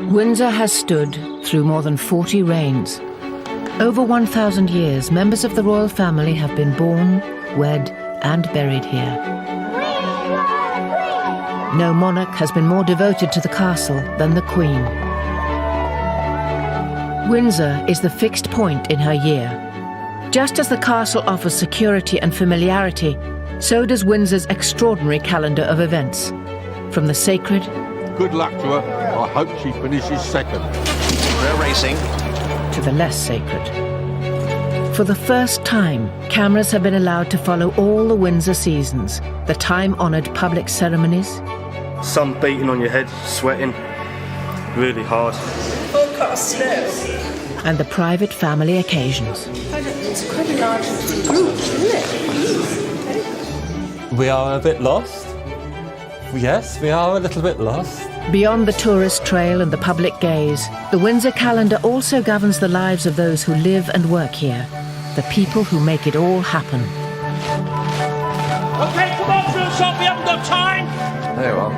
Windsor has stood through more than 40 reigns. Over 1,000 years, members of the royal family have been born, wed, and buried here. No monarch has been more devoted to the castle than the Queen. Windsor is the fixed point in her year. Just as the castle offers security and familiarity, so does Windsor's extraordinary calendar of events. From the sacred... Good luck to her. I hope she finishes second. We're racing. ...to the less sacred. For the first time, cameras have been allowed to follow all the Windsor seasons, the time-honoured public ceremonies. Sun beating on your head, sweating, really hard. Forecast snow. And the private family occasions. It's quite a large group, isn't it? We are a bit lost. Yes, we are a little bit lost. Beyond the tourist trail and the public gaze, the Windsor calendar also governs the lives of those who live and work here, the people who make it all happen. OK, come on, through shop, we haven't got time! There you are.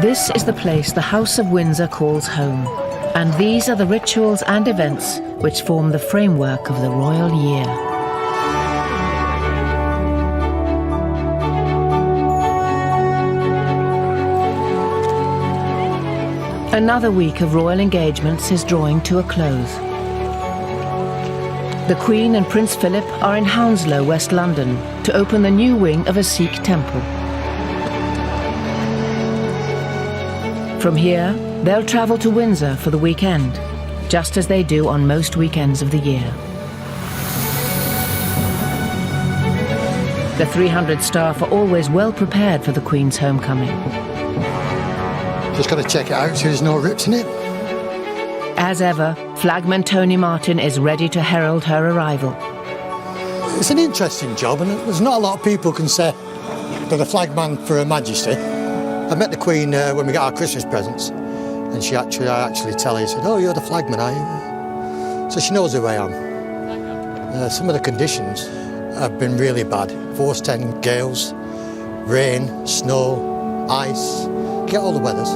This is the place the House of Windsor calls home, and these are the rituals and events which form the framework of the royal year. Another week of royal engagements is drawing to a close. The Queen and Prince Philip are in Hounslow, West London, to open the new wing of a Sikh temple. From here, they'll travel to Windsor for the weekend, just as they do on most weekends of the year. The 300 staff are always well prepared for the Queen's homecoming. Just got to check it out so there's no rips in it. As ever, Flagman Tony Martin is ready to herald her arrival. It's an interesting job, and there's not a lot of people can say they're the flagman for Her Majesty. I met the Queen when we got our Christmas presents, and I actually tell her, she said, "Oh, you're the flagman, are you?" So she knows who I am. Some of the conditions have been really bad. Force 10 gales, rain, snow, ice. Get all the weathers.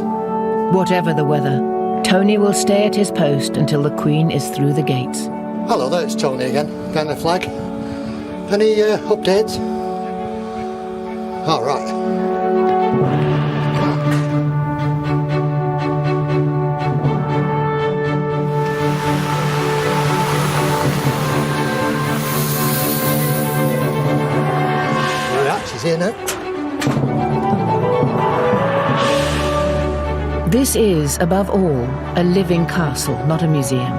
Whatever the weather, Tony will stay at his post until the Queen is through the gates. Hello there, it's Tony again, behind the flag. Any updates? All right. Right, she's here now. This is, above all, a living castle, not a museum.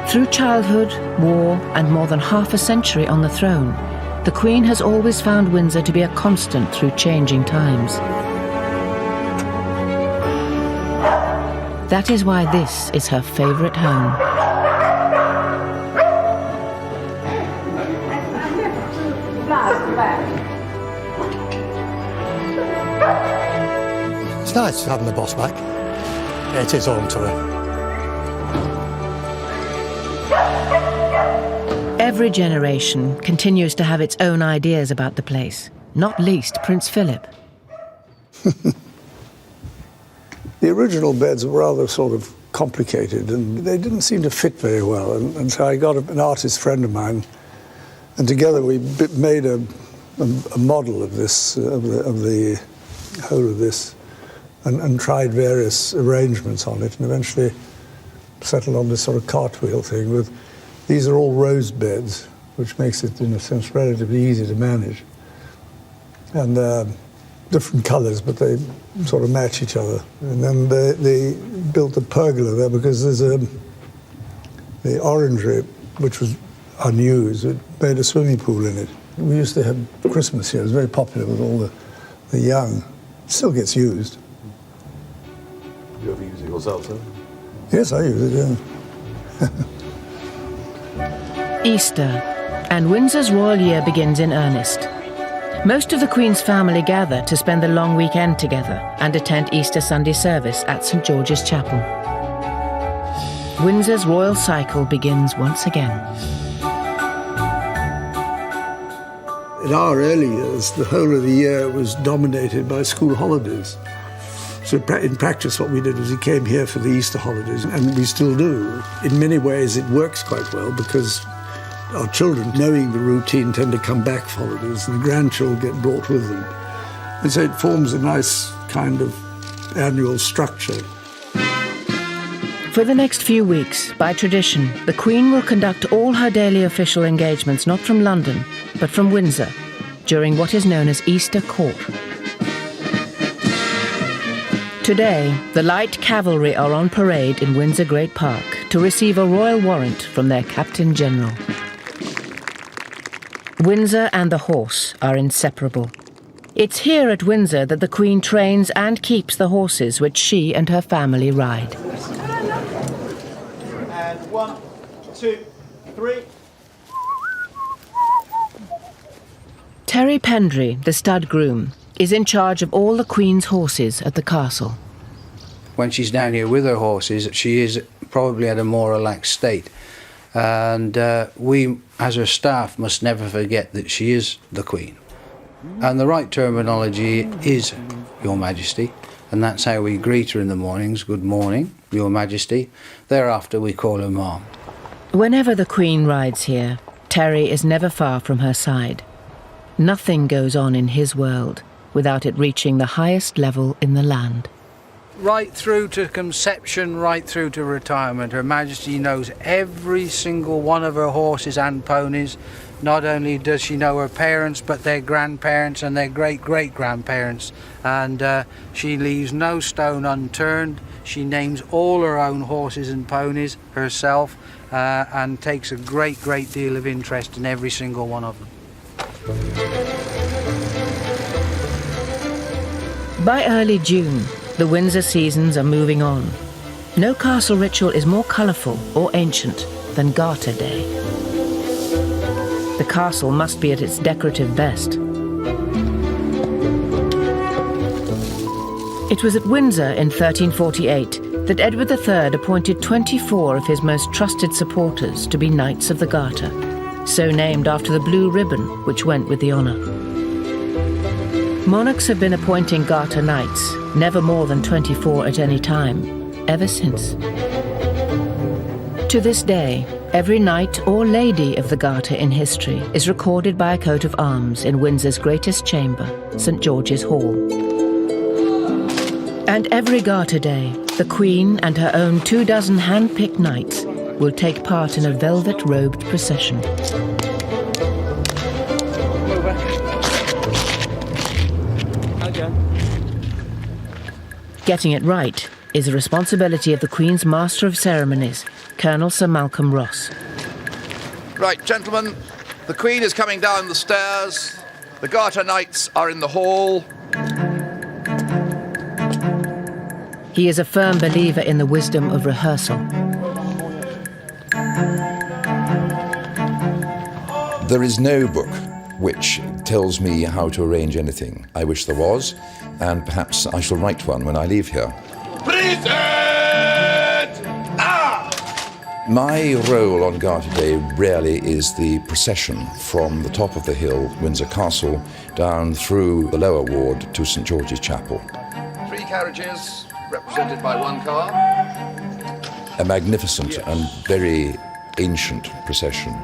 Through childhood, war, and more than half a century on the throne, the Queen has always found Windsor to be a constant through changing times. That is why this is her favourite home. It's nice having the boss back. Yeah, it is home to her. Every generation continues to have its own ideas about the place, not least Prince Philip. The original beds were rather sort of complicated and they didn't seem to fit very well. And so I got an artist friend of mine, and together we made a model of this, of the whole of this, and tried various arrangements on it, and eventually settled on this sort of cartwheel thing with, these are all rose beds, which makes it, in a sense, relatively easy to manage. And different colours, but they sort of match each other. And then they built a pergola there because there's the orangery, which was unused, it made a swimming pool in it. We used to have Christmas here, it was very popular with all the young. It still gets used. You ever use it yourself, sir? Yes, I use it, yeah. Easter, and Windsor's royal year begins in earnest. Most of the Queen's family gather to spend the long weekend together and attend Easter Sunday service at St George's Chapel. Windsor's royal cycle begins once again. In our early years, the whole of the year was dominated by school holidays. So in practice, what we did was he came here for the Easter holidays, and we still do. In many ways, it works quite well because our children, knowing the routine, tend to come back for holidays, and the grandchildren get brought with them. And so it forms a nice kind of annual structure. For the next few weeks, by tradition, the Queen will conduct all her daily official engagements not from London, but from Windsor, during what is known as Easter Court. Today, the Light Cavalry are on parade in Windsor Great Park to receive a royal warrant from their Captain General. Windsor and the horse are inseparable. It's here at Windsor that the Queen trains and keeps the horses which she and her family ride. And 1, 2, 3. Terry Pendry, the stud groom, is in charge of all the Queen's horses at the castle. When she's down here with her horses, she is probably at a more relaxed state. And we, as her staff, must never forget that she is the Queen. And the right terminology is Your Majesty, and that's how we greet her in the mornings. Good morning, Your Majesty. Thereafter we call her Mom. Whenever the Queen rides here, Terry is never far from her side. Nothing goes on in his world without it reaching the highest level in the land. Right through to conception, right through to retirement, Her Majesty knows every single one of her horses and ponies. Not only does she know her parents, but their grandparents and their great-great-grandparents. And she leaves no stone unturned. She names all her own horses and ponies herself and takes a great deal of interest in every single one of them. By early June, the Windsor seasons are moving on. No castle ritual is more colourful or ancient than Garter Day. The castle must be at its decorative best. It was at Windsor in 1348 that Edward III appointed 24 of his most trusted supporters to be Knights of the Garter, so named after the blue ribbon which went with the honour. Monarchs have been appointing Garter Knights, never more than 24 at any time, ever since. To this day, every knight or lady of the Garter in history is recorded by a coat of arms in Windsor's greatest chamber, St George's Hall. And every Garter Day, the Queen and her own 24 hand-picked knights will take part in a velvet-robed procession. Getting it right is the responsibility of the Queen's Master of Ceremonies, Colonel Sir Malcolm Ross. Right, gentlemen, the Queen is coming down the stairs. The Garter Knights are in the hall. He is a firm believer in the wisdom of rehearsal. There is no book which tells me how to arrange anything. I wish there was, and perhaps I shall write one when I leave here. Present! My role on Garter Day really is the procession from the top of the hill, Windsor Castle, down through the lower ward to St George's Chapel. 3 carriages, represented by 1 car. A magnificent and very ancient procession,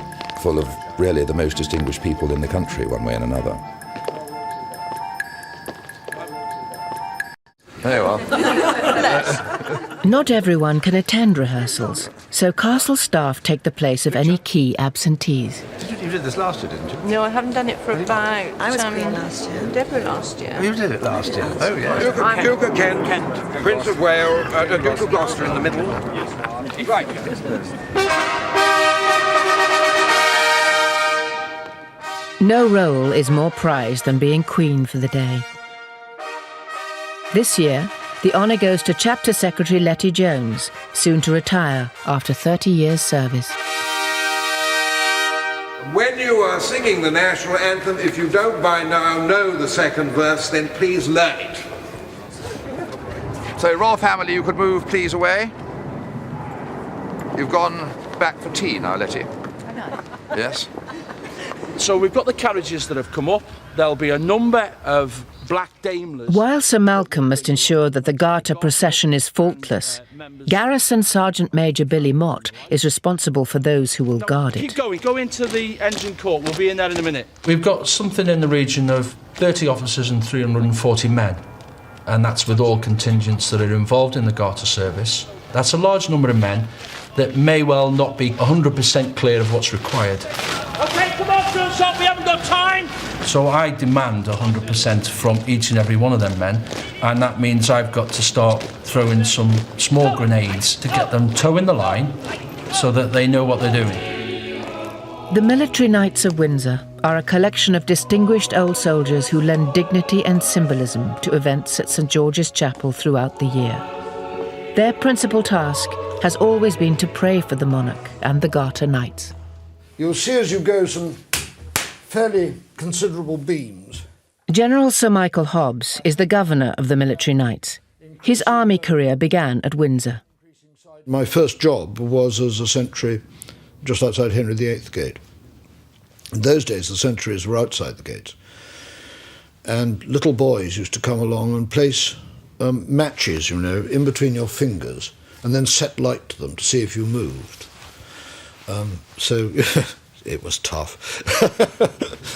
full of really the most distinguished people in the country, one way and another. There you are. Not everyone can attend rehearsals, so castle staff take the place of any key absentees. You did this last year, didn't you? No, I haven't done it for about... I was Queen last year. Deborah last year. You did it last year. Oh, yeah. Duke of Kent, Prince of Wales, Duke of Gloucester in the middle. Right. No role is more prized than being Queen for the day. This year, the honour goes to Chapter Secretary Letty Jones, soon to retire after 30 years' service. When you are singing the national anthem, if you don't by now know the second verse, then please learn it. So, Royal Family, you could move, please, away. You've gone back for tea now, Letty. Yes. So we've got the carriages that have come up. there'll be a number of black Daimlers. While Sir Malcolm must ensure that the Garter procession is faultless, Garrison Sergeant Major Billy Mott is responsible for those who will guard Keep it. going, go into the engine court, we'll be in there in a minute. We've got something in the region of 30 officers and 340 men, and that's with all contingents that are involved in the Garter service. That's a large number of men that may well not be 100% clear of what's required. OK, come on, drill shot, we haven't got time! So I demand 100% from each and every one of them men, and that means I've got to start throwing some small grenades to get them toeing the line so that they know what they're doing. The Military Knights of Windsor are a collection of distinguished old soldiers who lend dignity and symbolism to events at St George's Chapel throughout the year. Their principal task has always been to pray for the monarch and the Garter Knights. You'll see as you go some fairly considerable beams. General Sir Michael Hobbs is the governor of the Military Knights. His army career began at Windsor. My first job was as a sentry just outside Henry VIII Gate. In those days, the sentries were outside the gates. And little boys used to come along and place matches, you know, in between your fingers and then set light to them to see if you moved. So it was tough.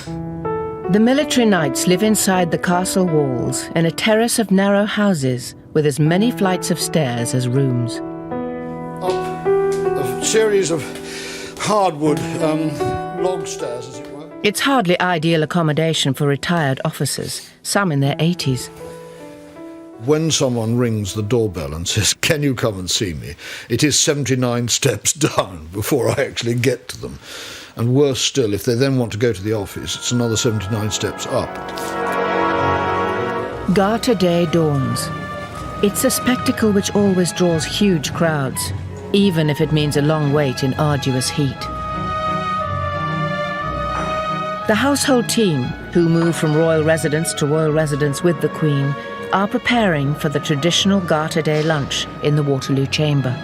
The Military Knights live inside the castle walls in a terrace of narrow houses with as many flights of stairs as rooms. Up a series of hardwood log stairs, as it were. It's hardly ideal accommodation for retired officers, some in their 80s. When someone rings the doorbell and says, "Can you come and see me?" it is 79 steps down before I actually get to them. And worse still, if they then want to go to the office, it's another 79 steps up. Garter Day dawns. It's a spectacle which always draws huge crowds, even if it means a long wait in arduous heat. The household team, who move from royal residence to royal residence with the Queen, are preparing for the traditional Garter Day lunch in the Waterloo Chamber.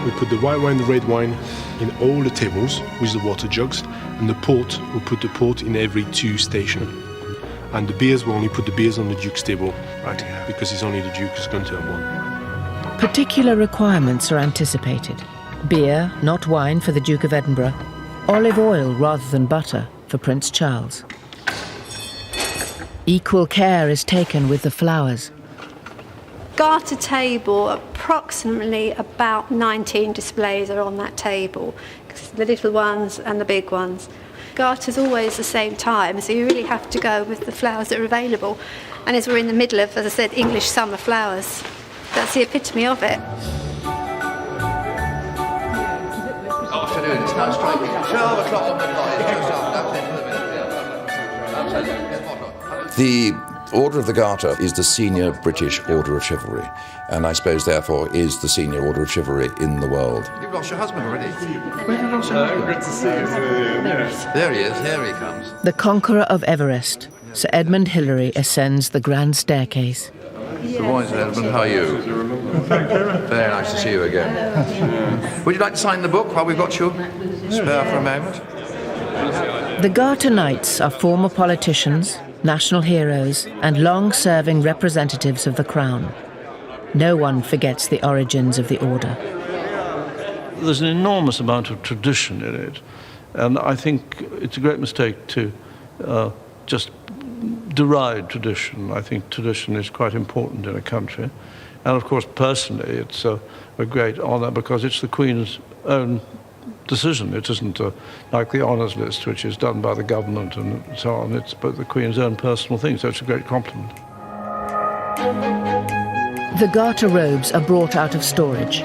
We put the white wine, the red wine in all the tables with the water jugs, and the port, we put the port in every 2 stations. And the beers, we only put the beers on the Duke's table, right here, because it's only the Duke who's going to have one. Particular requirements are anticipated. Beer, not wine, for the Duke of Edinburgh. Olive oil rather than butter for Prince Charles. Equal care is taken with the flowers. Garter table, approximately about 19 displays are on that table, the little ones and the big ones. Garter's always the same time, so you really have to go with the flowers that are available. And as we're in the middle of, as I said, English summer flowers, that's the epitome of it. Afternoon, it's now striking 12 o'clock on the dot. The Order of the Garter is the senior British Order of Chivalry, and I suppose, therefore, is the senior Order of Chivalry in the world. You've lost your husband already. Where have you lost your husband? Good to see you. There he is, here he comes. The conqueror of Everest, Sir Edmund Hillary, ascends the grand staircase. Good morning, Sir Edmund. How are you? Very nice to see you again. Would you like to sign the book while we've got you spare for a moment? The Garter Knights are former politicians, national heroes, and long-serving representatives of the Crown. No one forgets the origins of the order. There's an enormous amount of tradition in it, and I think it's a great mistake to just deride tradition. I think tradition is quite important in a country, and of course, personally, it's a great honour because it's the Queen's own decision. It isn't like the honours list, which is done by the government and so on. It's but the Queen's own personal thing, so it's a great compliment. The Garter robes are brought out of storage.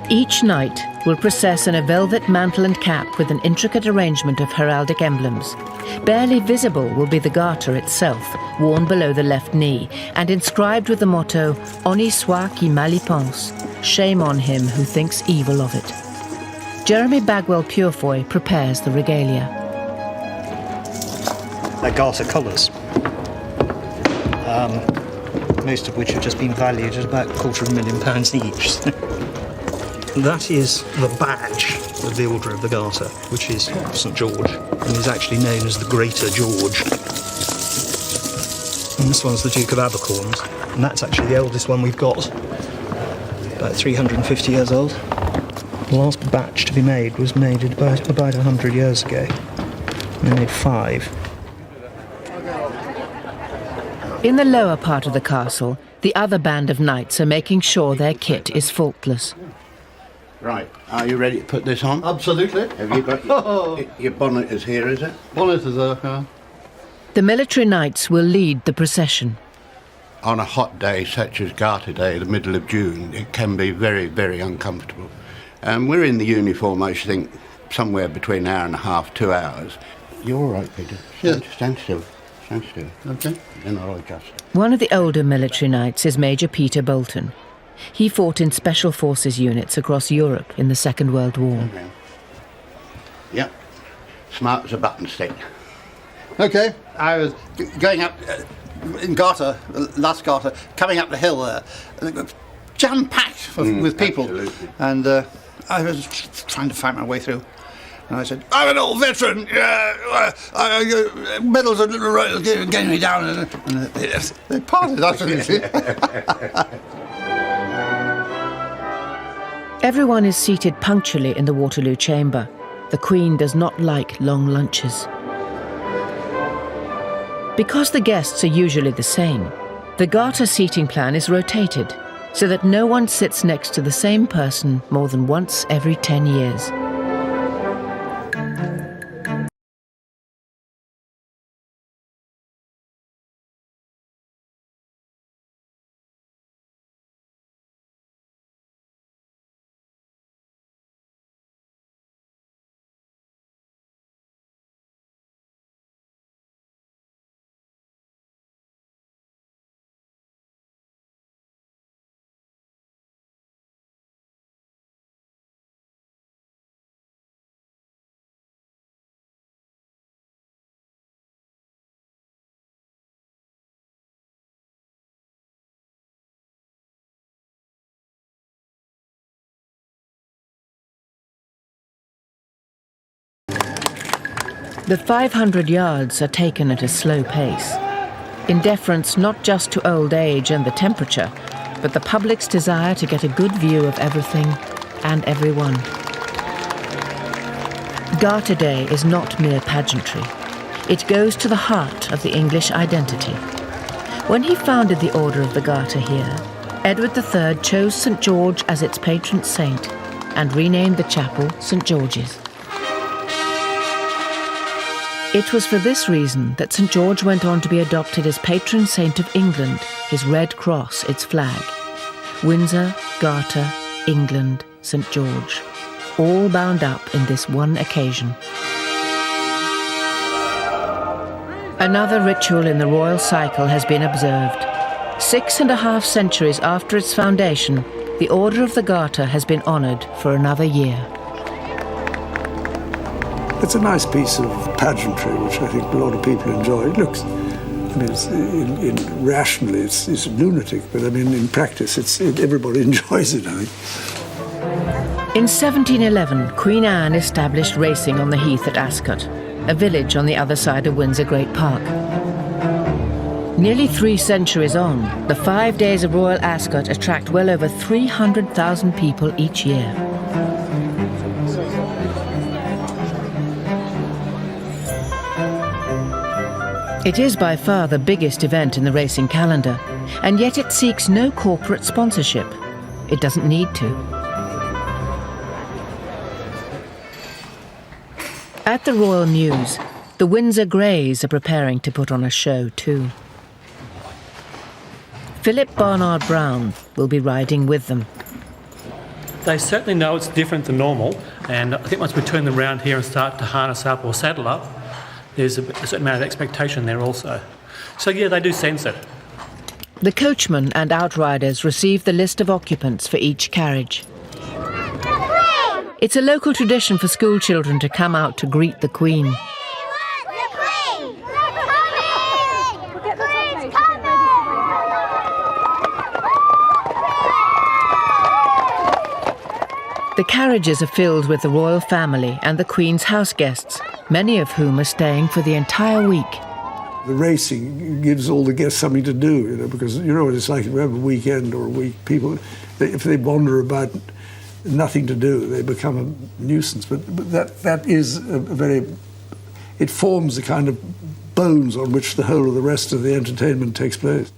Each knight will process in a velvet mantle and cap with an intricate arrangement of heraldic emblems. Barely visible will be the garter itself, worn below the left knee, and inscribed with the motto, Honi soit qui mal y pense, shame on him who thinks evil of it. Jeremy Bagwell Purefoy prepares the regalia. They're Garter colours, most of which have just been valued at about £250,000 each. That is the badge of the Order of the Garter, which is St George, and is actually known as the Greater George. And this one's the Duke of Abercorn's, and that's actually the oldest one we've got. About 350 years old. The last batch to be made was made about 100 years ago. They made 5. In the lower part of the castle, the other band of knights are making sure their kit is faultless. Right, are you ready to put this on? Absolutely. Have you got your bonnet is here, is it? Bonnet is there, yeah. The military knights will lead the procession. On a hot day such as Garter Day, the middle of June, it can be very, very uncomfortable. We're in the uniform, I think, somewhere between an hour and a half, 2 hours. You're all right, Peter. Stand still. Stand still. Okay. Then I'll adjust. One of the older military knights is Major Peter Bolton. He fought in Special Forces units across Europe in the Second World War. Okay. Yep. Smart as a button stick. Okay, I was going up in Garter, last Garter, coming up the hill there, jam-packed with people. Absolutely. And I was trying to find my way through. And I said, I'm an old veteran, medals are getting me down. And they parted after this. Everyone is seated punctually in the Waterloo chamber. The Queen does not like long lunches. Because the guests are usually the same, the Garter seating plan is rotated so that no one sits next to the same person more than once every 10 years. The 500 yards are taken at a slow pace, in deference not just to old age and the temperature, but the public's desire to get a good view of everything and everyone. Garter Day is not mere pageantry. It goes to the heart of the English identity. When he founded the Order of the Garter here, Edward III chose St. George as its patron saint and renamed the chapel St. George's. It was for this reason that St. George went on to be adopted as patron saint of England, his red cross its flag. Windsor, Garter, England, St. George, all bound up in this one occasion. Another ritual in the royal cycle has been observed. 6.5 centuries after its foundation, the Order of the Garter has been honoured for another year. It's a nice piece of pageantry, which I think a lot of people enjoy. It looks, I mean, rationally, it's lunatic, but I mean, in practice, everybody enjoys it, I think. In 1711, Queen Anne established racing on the heath at Ascot, a village on the other side of Windsor Great Park. Nearly 3 centuries on, the 5 days of Royal Ascot attract well over 300,000 people each year. It is by far the biggest event in the racing calendar, and yet it seeks no corporate sponsorship. It doesn't need to. At the Royal Mews, the Windsor Greys are preparing to put on a show too. Philip Barnard Brown will be riding with them. They certainly know it's different than normal, and I think once we turn them around here and start to harness up or saddle up, there's a certain amount of expectation there also. So yeah, they do sense it. The coachman and outriders receive the list of occupants for each carriage. It's a local tradition for school children to come out to greet the Queen. The carriages are filled with the royal family and the Queen's house guests, many of whom are staying for the entire week. The racing gives all the guests something to do, you know, because you know what it's like if you have a weekend or a week. People, if they wander about, nothing to do, they become a nuisance. But that is a very, it forms the kind of bones on which the whole of the rest of the entertainment takes place.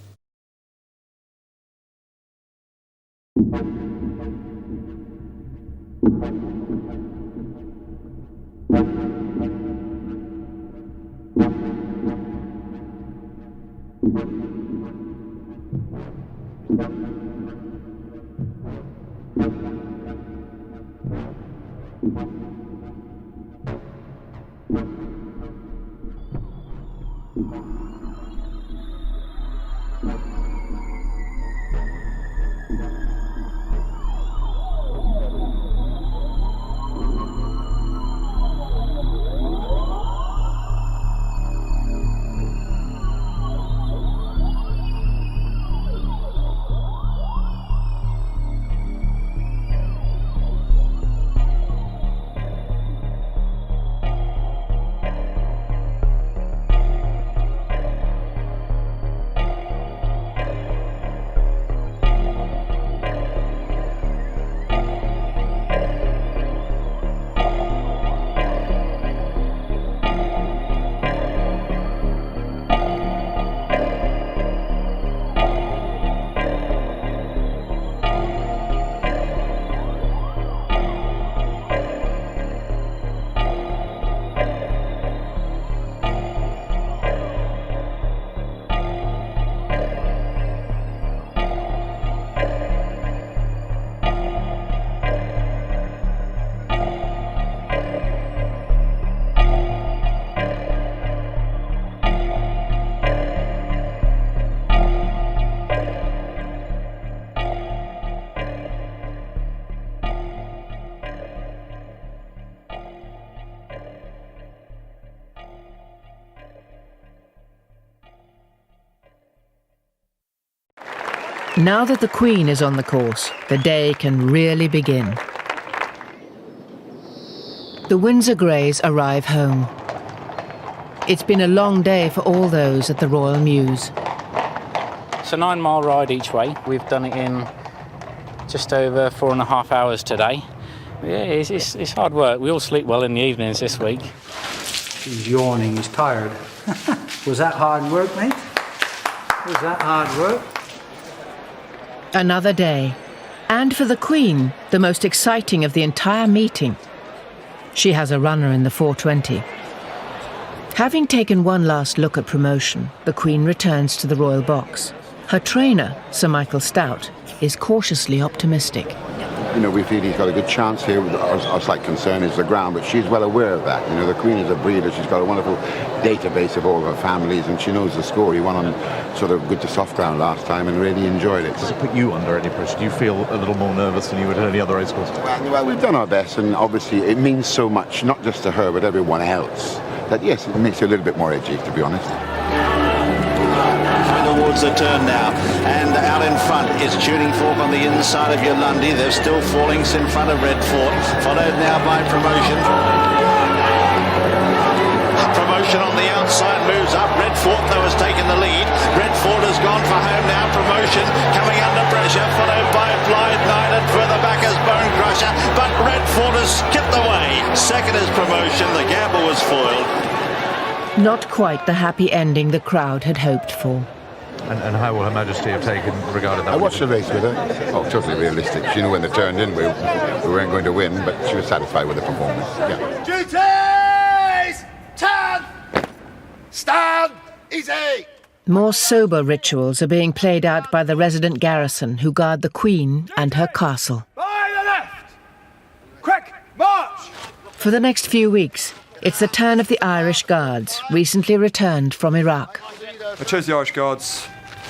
Now that the Queen is on the course, the day can really begin. The Windsor Greys arrive home. It's been a long day for all those at the Royal Mews. It's a 9-mile ride each way. We've done it in just over 4.5 hours today. Yeah, it's hard work. We all sleep well in the evenings this week. He's yawning, he's tired. Was that hard work, mate? Was that hard work? Another day. And for the Queen, the most exciting of the entire meeting. She has a runner in the 4:20. Having taken one last look at promotion, the Queen returns to the royal box. Her trainer, Sir Michael Stout, is cautiously optimistic. You know, we feel he's got a good chance here. Our slight concern is the ground, but she's well aware of that. You know, the Queen is a breeder. She's got a wonderful database of all her families, and she knows the score. He won on sort of good to soft ground last time and really enjoyed it. Does it put you under any pressure? Do you feel a little more nervous than you would at any other race course? Well, we've done our best, and obviously it means so much, not just to her, but everyone else, that yes, it makes you a little bit more edgy, to be honest. Towards the turn now, and out in front is Tuning Fork on the inside of Yolandi. They're still falling in front of Red Fort, followed now by Promotion. Promotion on the outside moves up. Red Fort though has taken the lead. Red Fort has gone for home now. Promotion coming under pressure, followed by Blythe Knight, and further back is Bone Crusher, but Red Fort has skipped away. Second is Promotion. The gamble was foiled. Not quite the happy ending the crowd had hoped for. And how will Her Majesty have regarded that? I watched the race with her. Oh, totally realistic. She knew when they turned in we weren't going to win, but she was satisfied with the performance. Yeah. Duties! Turn! Stand! Easy! More sober rituals are being played out by the resident garrison who guard the Queen and her castle. By the left! Quick, march! For the next few weeks, it's the turn of the Irish Guards, recently returned from Iraq. I chose the Irish Guards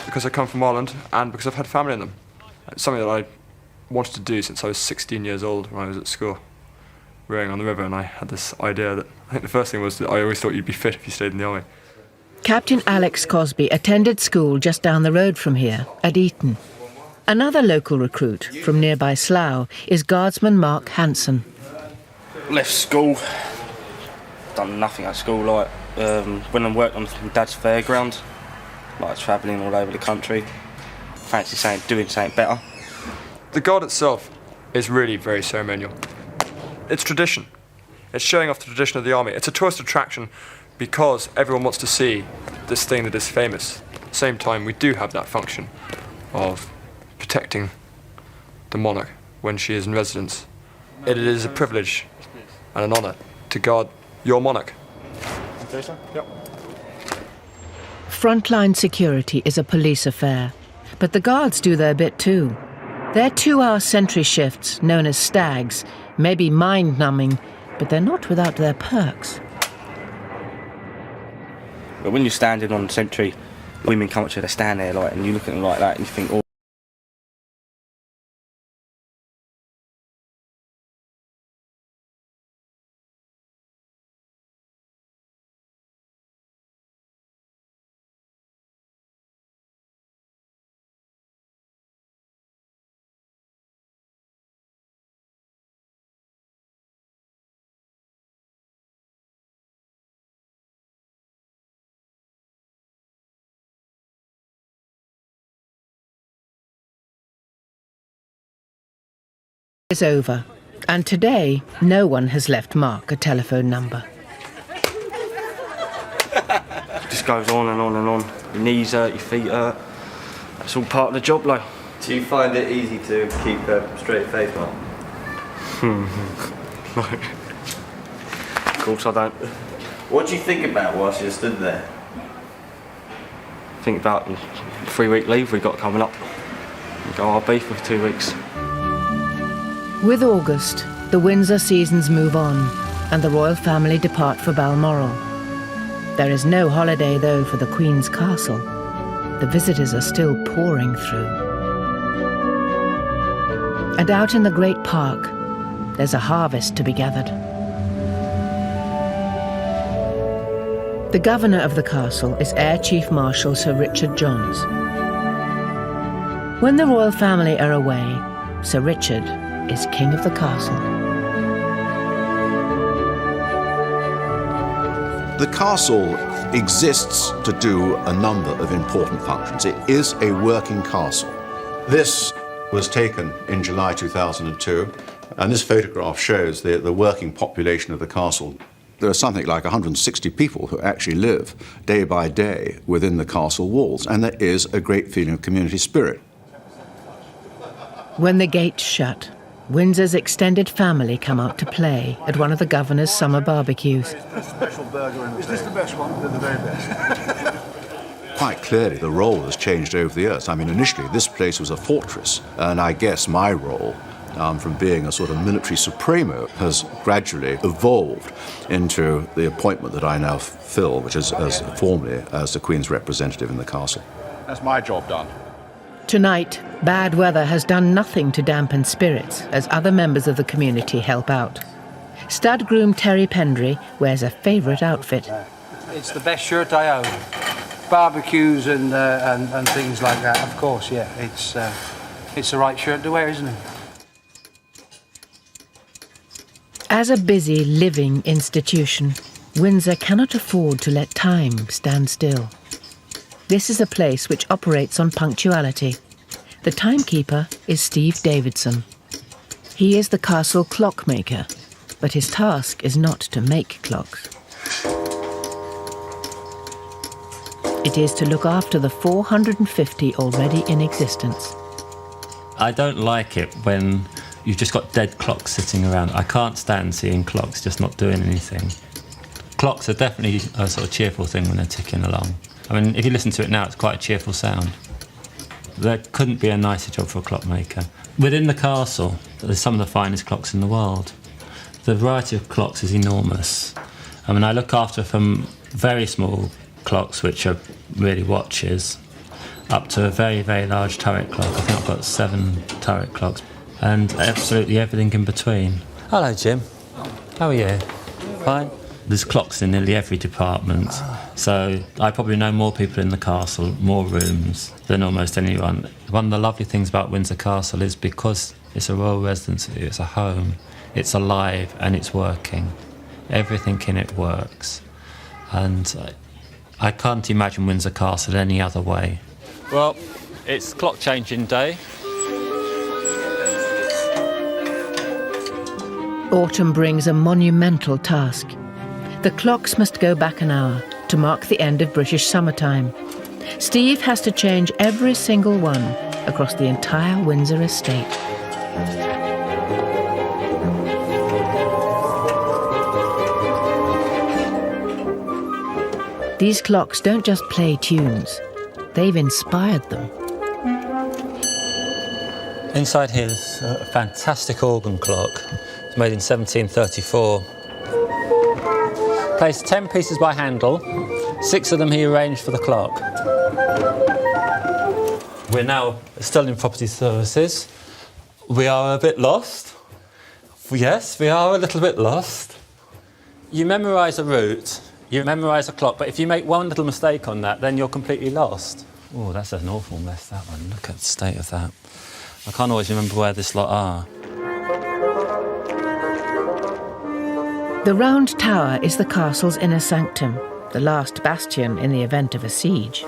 because I come from Ireland and because I've had family in them. It's something that I wanted to do since I was 16 years old when I was at school, rowing on the river, and I had this idea that, I think the first thing was that I always thought you'd be fit if you stayed in the army. Captain Alex Cosby attended school just down the road from here, at Eton. Another local recruit from nearby Slough is Guardsman Mark Hanson. Left school, done nothing at school, like when I worked on Dad's fairground, like travelling all over the country. Fancy doing something better. The guard itself is really very ceremonial. It's tradition. It's showing off the tradition of the army. It's a tourist attraction because everyone wants to see this thing that is famous. At the same time, we do have that function of protecting the monarch when she is in residence. It is a privilege and an honour to guard your monarch. Yep. Frontline security is a police affair, but the guards do their bit too. Their 2-hour sentry shifts, known as stags, may be mind-numbing, but they're not without their perks. But when you're standing on sentry, women come up to you, they stand there and you look at them like that and you think, oh. Is over, and today no one has left Mark a telephone number. It just goes on and on and on. Your knees hurt, your feet hurt. That's all part of the job, like. Do you find it easy to keep a straight face, Mark? No. Of course I don't. What do you think about whilst you stood there? Think about the 3-week leave we got coming up. We go RB for 2 weeks. With August, the Windsor seasons move on, and the royal family depart for Balmoral. There is no holiday, though, for the Queen's castle. The visitors are still pouring through. And out in the great park, there's a harvest to be gathered. The governor of the castle is Air Chief Marshal Sir Richard Johns. When the royal family are away, Sir Richard is king of the castle. The castle exists to do a number of important functions. It is a working castle. This was taken in July 2002, and this photograph shows the working population of the castle. There are something like 160 people who actually live day by day within the castle walls, and there is a great feeling of community spirit. When the gates shut, Windsor's extended family come out to play at one of the governor's summer barbecues. Special burger in the Is this the best one? They're the very best. Quite clearly, the role has changed over the years. I mean, initially, this place was a fortress, and I guess my role, from being a sort of military supremo, has gradually evolved into the appointment that I now fill, which is formally as the Queen's representative in the castle. That's my job done. Tonight, bad weather has done nothing to dampen spirits as other members of the community help out. Stud groom Terry Pendry wears a favourite outfit. It's the best shirt I own. Barbecues and things like that, of course, yeah. It's the right shirt to wear, isn't it? As a busy, living institution, Windsor cannot afford to let time stand still. This is a place which operates on punctuality. The timekeeper is Steve Davidson. He is the castle clockmaker, but his task is not to make clocks. It is to look after the 450 already in existence. I don't like it when you've just got dead clocks sitting around. I can't stand seeing clocks just not doing anything. Clocks are definitely a sort of cheerful thing when they're ticking along. I mean, if you listen to it now, it's quite a cheerful sound. There couldn't be a nicer job for a clockmaker. Within the castle, there's some of the finest clocks in the world. The variety of clocks is enormous. I mean, I look after from very small clocks, which are really watches, up to a very, very large turret clock. I think I've got 7 turret clocks, and absolutely everything in between. Hello, Jim. How are you? Fine. There's clocks in nearly every department, so I probably know more people in the castle, more rooms, than almost anyone. One of the lovely things about Windsor Castle is because it's a royal residence, it's a home, it's alive and it's working. Everything in it works. And I can't imagine Windsor Castle any other way. Well, it's clock changing day. Autumn brings a monumental task. The clocks must go back an hour to mark the end of British summertime. Steve has to change every single one across the entire Windsor estate. These clocks don't just play tunes, they've inspired them. Inside here is a fantastic organ clock. It's made in 1734. Plays 10 pieces by Handel, 6 of them he arranged for the clock. We're now still in property services. We are a bit lost. Yes, we are a little bit lost. You memorise a route, you memorise a clock, but if you make one little mistake on that, then you're completely lost. Oh, that's an awful mess, that one. Look at the state of that. I can't always remember where this lot are. The Round Tower is the castle's inner sanctum, the last bastion in the event of a siege.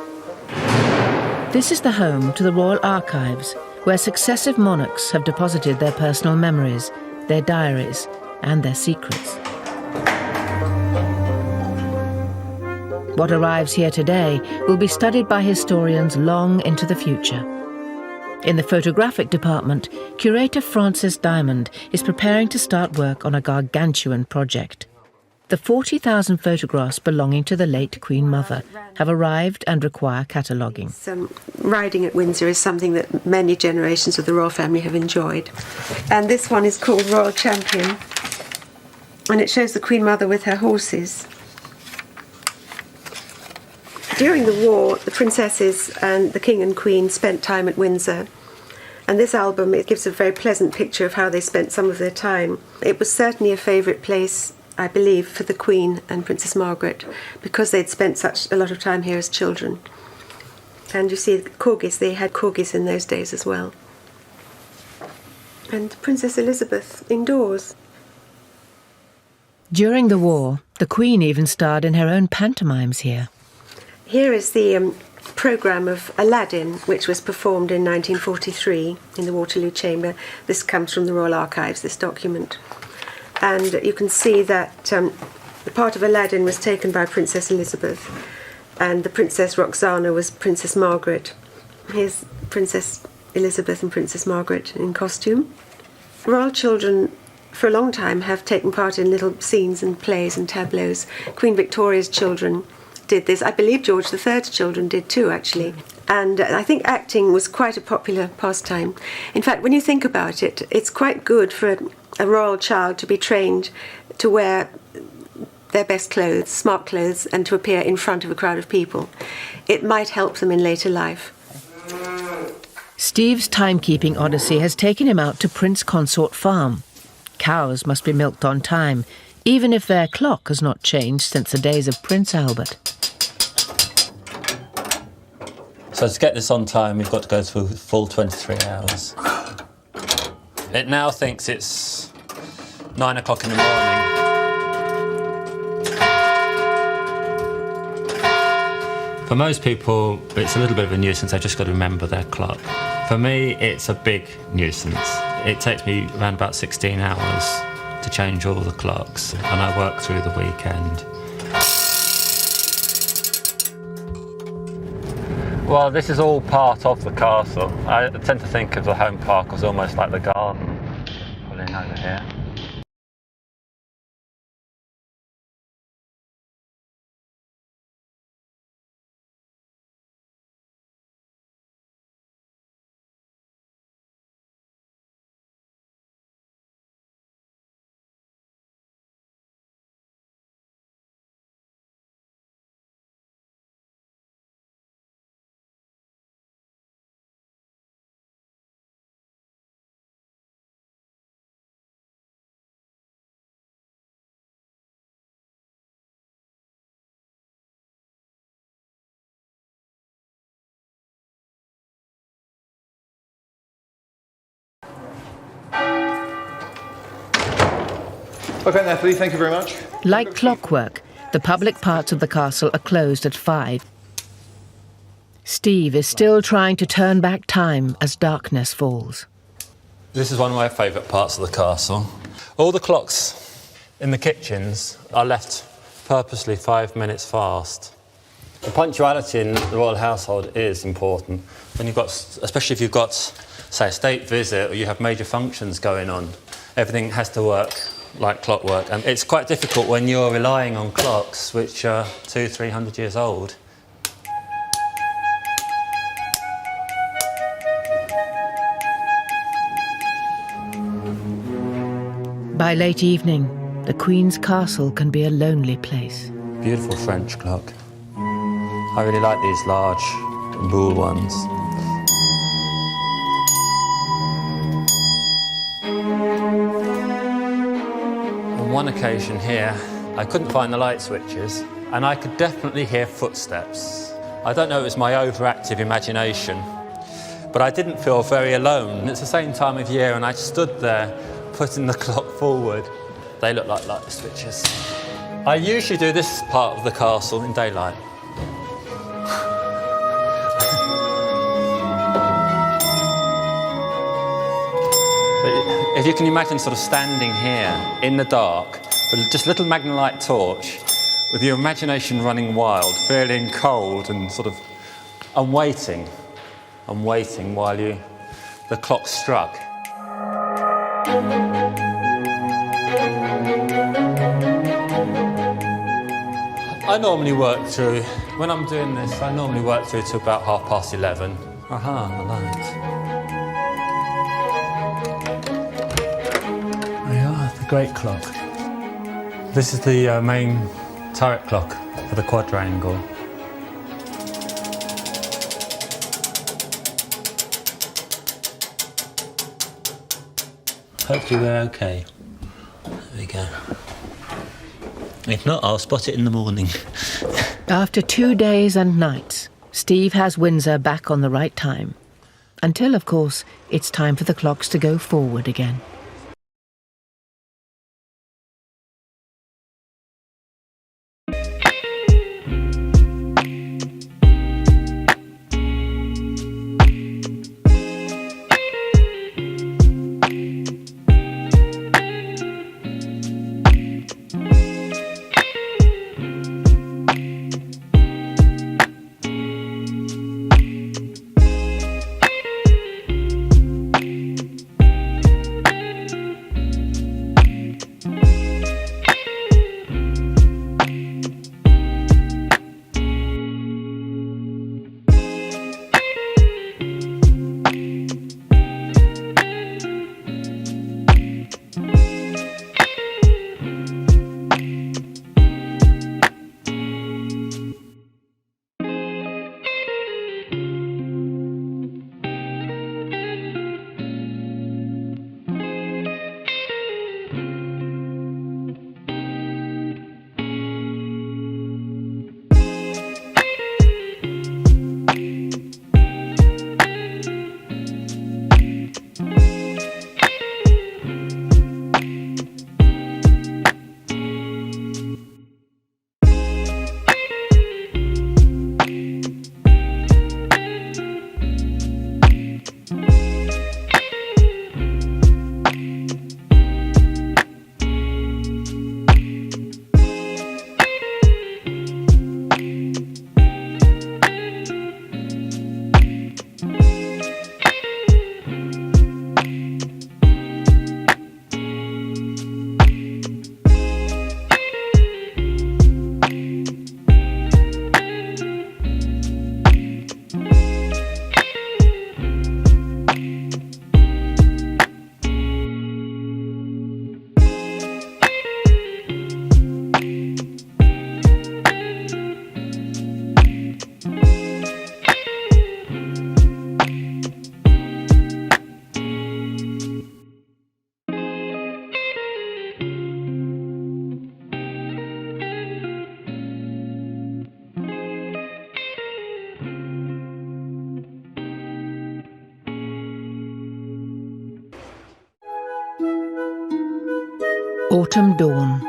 This is the home to the Royal Archives, where successive monarchs have deposited their personal memories, their diaries, and their secrets. What arrives here today will be studied by historians long into the future. In the photographic department, curator Francis Diamond is preparing to start work on a gargantuan project. The 40,000 photographs belonging to the late Queen Mother have arrived and require cataloguing. Riding at Windsor is something that many generations of the royal family have enjoyed. And this one is called Royal Champion. And it shows the Queen Mother with her horses. During the war, the princesses and the King and Queen spent time at Windsor. And this album, it gives a very pleasant picture of how they spent some of their time. It was certainly a favourite place, I believe, for the Queen and Princess Margaret, because they'd spent such a lot of time here as children. And you see corgis, they had corgis in those days as well. And Princess Elizabeth indoors. During the war, the Queen even starred in her own pantomimes here. Here is the programme of Aladdin, which was performed in 1943 in the Waterloo Chamber. This comes from the Royal Archives, this document. And you can see that the part of Aladdin was taken by Princess Elizabeth, and the Princess Roxana was Princess Margaret. Here's Princess Elizabeth and Princess Margaret in costume. Royal children for a long time have taken part in little scenes and plays and tableaux. Queen Victoria's children did this. I believe George III's children did too, actually. And I think acting was quite a popular pastime. In fact, when you think about it, it's quite good for a royal child to be trained to wear their best clothes, smart clothes, and to appear in front of a crowd of people. It might help them in later life. Steve's timekeeping odyssey has taken him out to Prince Consort Farm. Cows must be milked on time, even if their clock has not changed since the days of Prince Albert. So to get this on time, we've got to go through full 23 hours. It now thinks it's 9 o'clock in the morning. For most people, it's a little bit of a nuisance. They've just got to remember their clock. For me, it's a big nuisance. It takes me around about 16 hours to change all the clocks, and I work through the weekend. Well, this is all part of the castle. I tend to think of the home park as almost like the garden. Pulling over here. OK, Natalie, thank you very much. Like clockwork, The public parts of the castle are closed at 5. Steve is still trying to turn back time as darkness falls. This is one of my favourite parts of the castle. All the clocks in the kitchens are left purposely 5 minutes fast. The punctuality in the royal household is important. When you've got, especially if you've got, say, a state visit or you have major functions going on, everything has to work like clockwork. And it's quite difficult when you're relying on clocks which are 200-300 years old. By late evening, the Queen's castle can be a lonely place. Beautiful French clock. I really like these large buhl ones. On one occasion here, I couldn't find the light switches, and I could definitely hear footsteps. I don't know if it was my overactive imagination, but I didn't feel very alone. It's the same time of year, and I stood there putting the clock forward. They look like light switches. I usually do this part of the castle in daylight. If you can imagine sort of standing here in the dark with just a little magnolite torch, with your imagination running wild, feeling cold and sort of, I'm waiting while the clock struck. I normally work through, when I'm doing this, I normally work through to about 11:30. Aha, the light. There you are, the great clock. This is the main turret clock for the quadrangle. Hopefully we're okay. There we go. If not, I'll spot it in the morning. After 2 days and nights, Steve has Windsor back on the right time. Until, of course, it's time for the clocks to go forward again. Autumn dawn.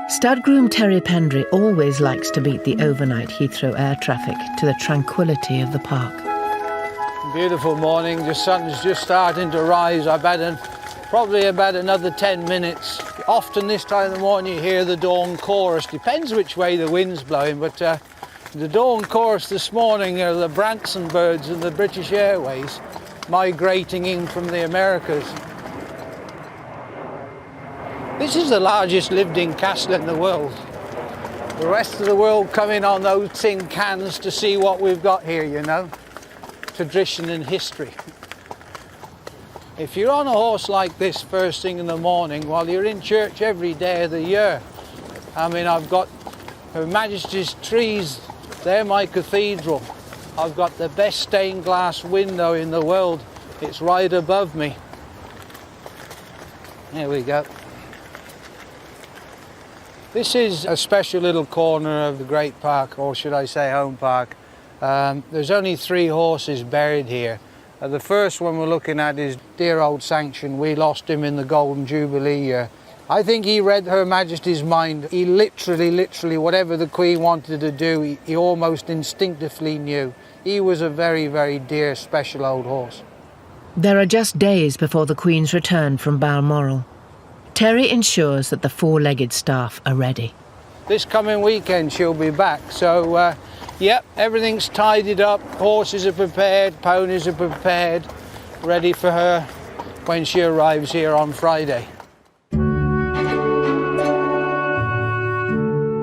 Stud groom Terry Pendry always likes to beat the overnight Heathrow air traffic to the tranquility of the park. Beautiful morning, the sun's just starting to rise. I've had probably about another 10 minutes. Often this time of the morning you hear the dawn chorus. Depends which way the wind's blowing, but the dawn chorus this morning are the Branson birds and the British Airways migrating in from the Americas. This is the largest lived-in castle in the world. The rest of the world come in on those tin cans to see what we've got here, you know. Tradition and history. If you're on a horse like this first thing in the morning, while you're in church every day of the year, I mean, I've got Her Majesty's trees, they're my cathedral. I've got the best stained glass window in the world. It's right above me. There we go. This is a special little corner of the Great Park, or should I say Home Park. There's only 3 horses buried here. The first one we're looking at is dear old Sanction. We lost him in the Golden Jubilee year. I think he read Her Majesty's mind. He literally, whatever the Queen wanted to do, he almost instinctively knew. He was a very, very dear, special old horse. There are just days before the Queen's return from Balmoral. Terry ensures that the 4-legged staff are ready. This coming weekend she'll be back, so yep, everything's tidied up, horses are prepared, ponies are prepared, ready for her when she arrives here on Friday.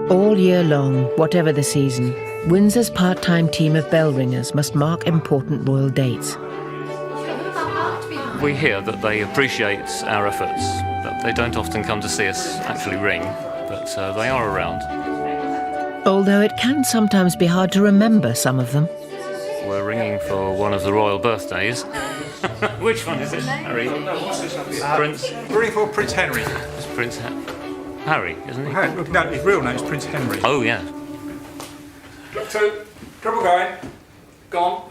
All year long, whatever the season, Windsor's part-time team of bell ringers must mark important royal dates. We hear that they appreciate our efforts, that they don't often come to see us actually ring, but they are around. Although it can sometimes be hard to remember some of them. We're ringing for one of the royal birthdays. Which one is it, Harry? Prince? We're ringing for Prince Henry. It's Prince Harry, isn't he? No, his real name is Prince Henry. Oh, yeah. Look 2, trouble going. Gone.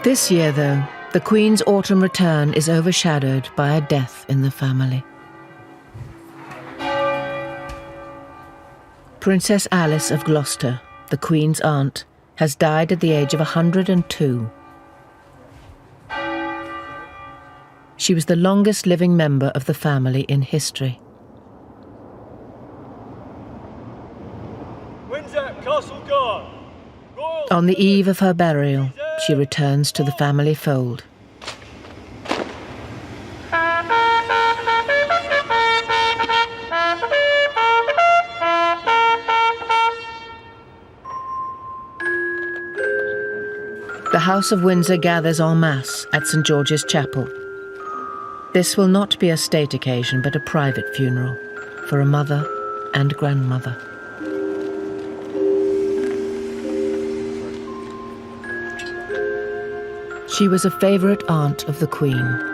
This year, though, the Queen's autumn return is overshadowed by a death in the family. Princess Alice of Gloucester, the Queen's aunt, has died at the age of 102. She was the longest living member of the family in history. Windsor Castle Guard. On the eve of her burial, she returns to the family fold. The House of Windsor gathers en masse at St George's Chapel. This will not be a state occasion, but a private funeral for a mother and grandmother. She was a favourite aunt of the Queen.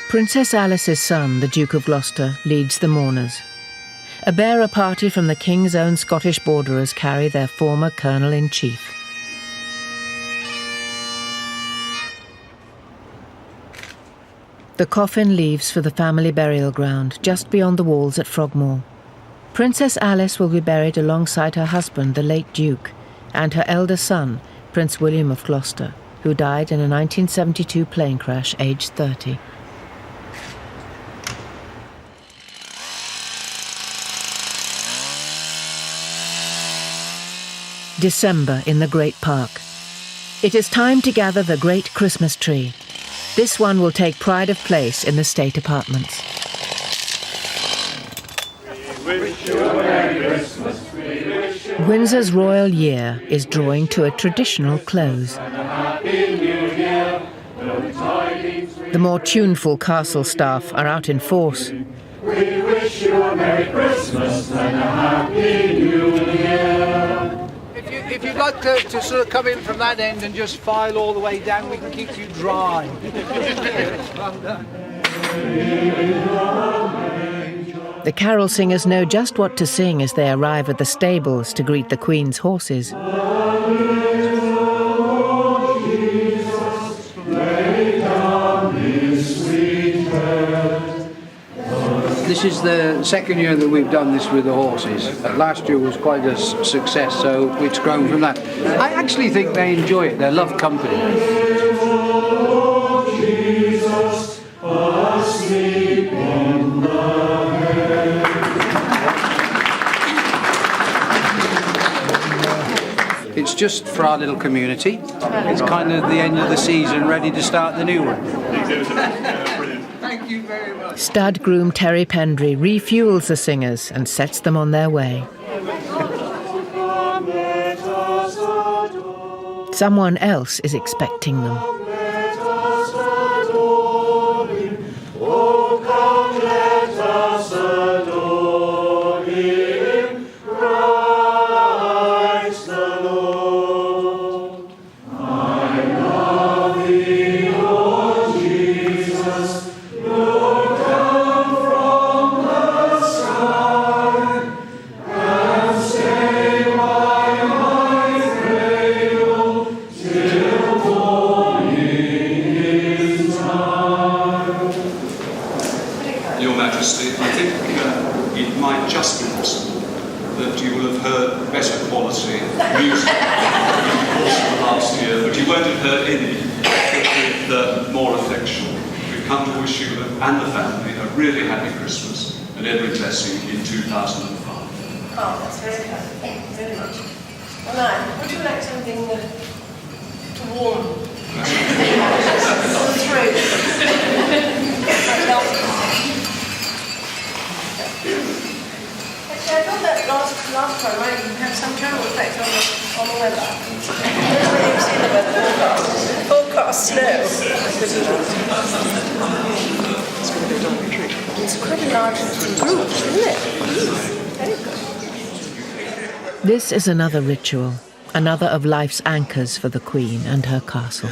Princess Alice's son, the Duke of Gloucester, leads the mourners. A bearer party from the King's Own Scottish Borderers carry their former Colonel-in-Chief. The coffin leaves for the family burial ground just beyond the walls at Frogmore. Princess Alice will be buried alongside her husband, the late Duke, and her elder son, Prince William of Gloucester, who died in a 1972 plane crash aged 30. December in the Great Park. It is time to gather the great Christmas tree. This one will take pride of place in the state apartments. We wish you a Merry Christmas. We wish you Windsor's royal year is drawing to a traditional close. a Happy New Year. The more tuneful castle staff are out in force. We wish you a Merry Christmas and a Happy New Year. like to sort of come in from that end and just file all the way down, we can keep you dry. Well done. The carol singers know just what to sing as they arrive at the stables to greet the Queen's horses. This is the second year that we've done this with the horses. Last year was quite a success, so it's grown from that. I actually think they enjoy it. They love company. It's just for our little community. It's kind of the end of the season, ready to start the new one. Thank you very much. Stud groom Terry Pendry refuels the singers and sets them on their way. Someone else is expecting them. And the family a really happy Christmas and every blessing in 2005. Oh, that's very kind. Thank you very much. Well, now, would you like something to warm the throat? Actually, I thought that last time I had some general effect on the weather. Whether you've seen the weather forecast snow. It's quite a large group, isn't it? Very good. This is another ritual, another of life's anchors for the Queen and her castle.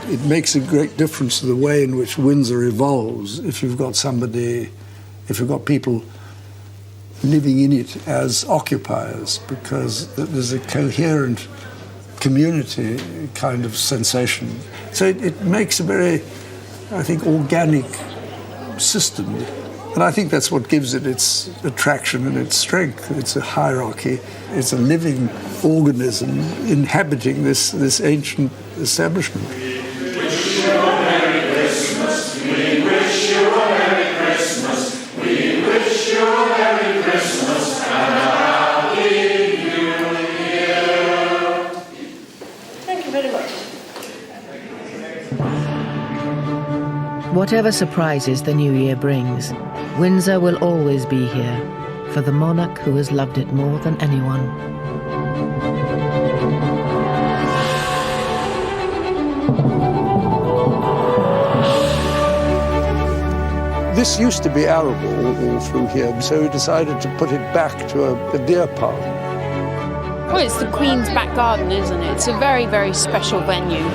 It makes a great difference to the way in which Windsor evolves if you've got people living in it as occupiers, because there's a coherent community kind of sensation. So it makes a very, I think, organic system. And I think that's what gives it its attraction and its strength. It's a hierarchy. It's a living organism inhabiting this ancient establishment. Whatever surprises the new year brings, Windsor will always be here for the monarch who has loved it more than anyone. This used to be arable all through here, so we decided to put it back to a deer park. Well, it's the Queen's back garden, isn't it? It's a very, very special venue.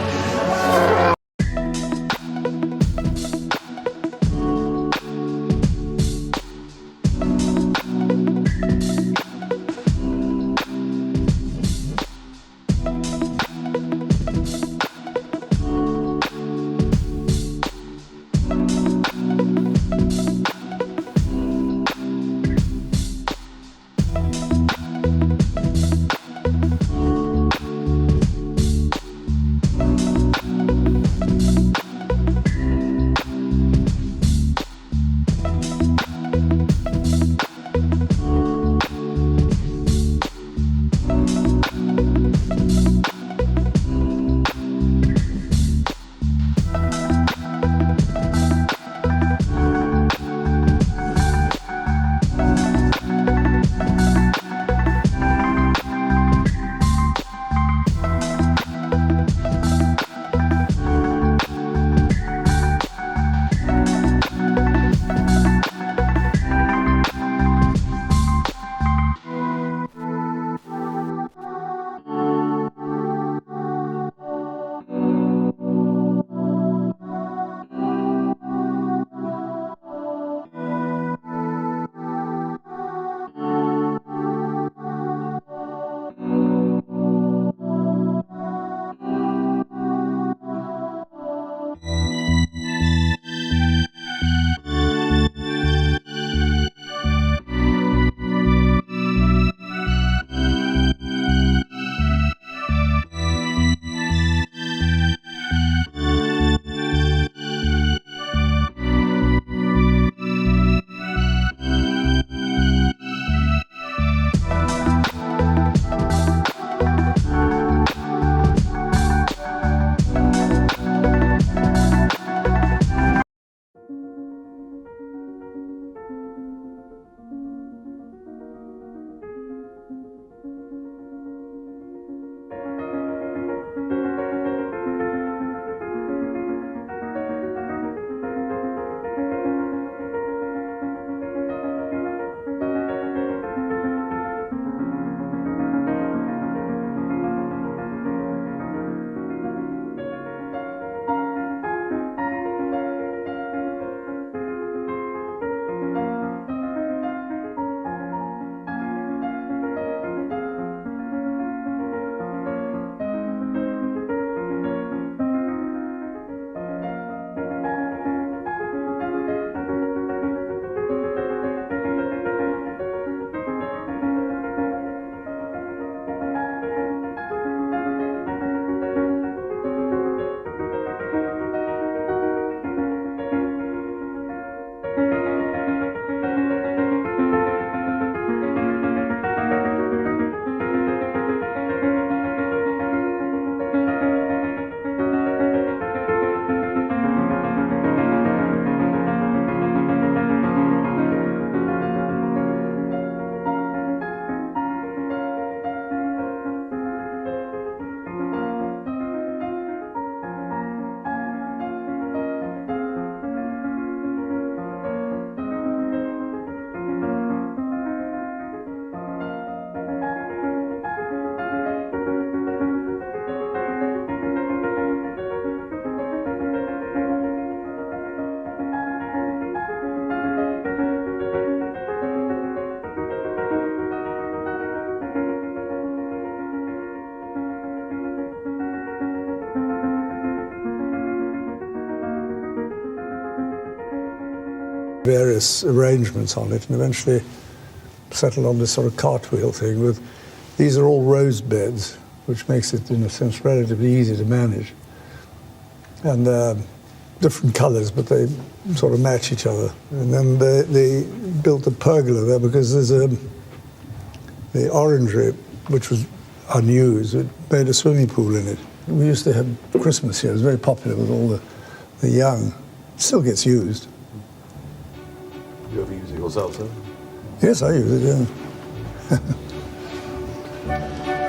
various arrangements on it, and eventually settled on this sort of cartwheel thing with, these are all rose beds, which makes it, in a sense, relatively easy to manage. And different colours, but they sort of match each other. And then they built a pergola there because there's the orangery, which was unused, it made a swimming pool in it. We used to have Christmas here. It was very popular with all the young. It still gets used. You ever use it yourself, sir? Yes, I use it, yeah.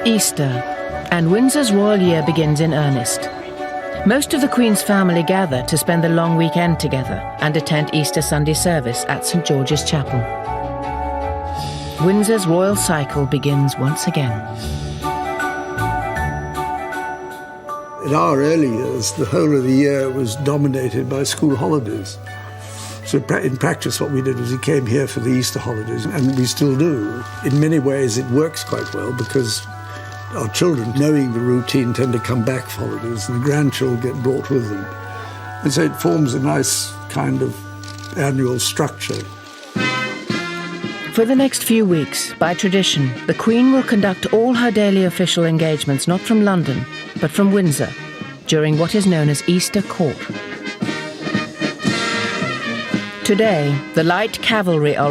Easter, and Windsor's royal year begins in earnest. Most of the Queen's family gather to spend the long weekend together and attend Easter Sunday service at St George's Chapel. Windsor's royal cycle begins once again. In our early years, the whole of the year was dominated by school holidays. So in practice, what we did was we came here for the Easter holidays, and we still do. In many ways, it works quite well because our children, knowing the routine, tend to come back for holidays, and the grandchildren get brought with them. And so it forms a nice kind of annual structure. For the next few weeks, by tradition, the Queen will conduct all her daily official engagements not from London, but from Windsor, during what is known as Easter Court. Today, the light cavalry are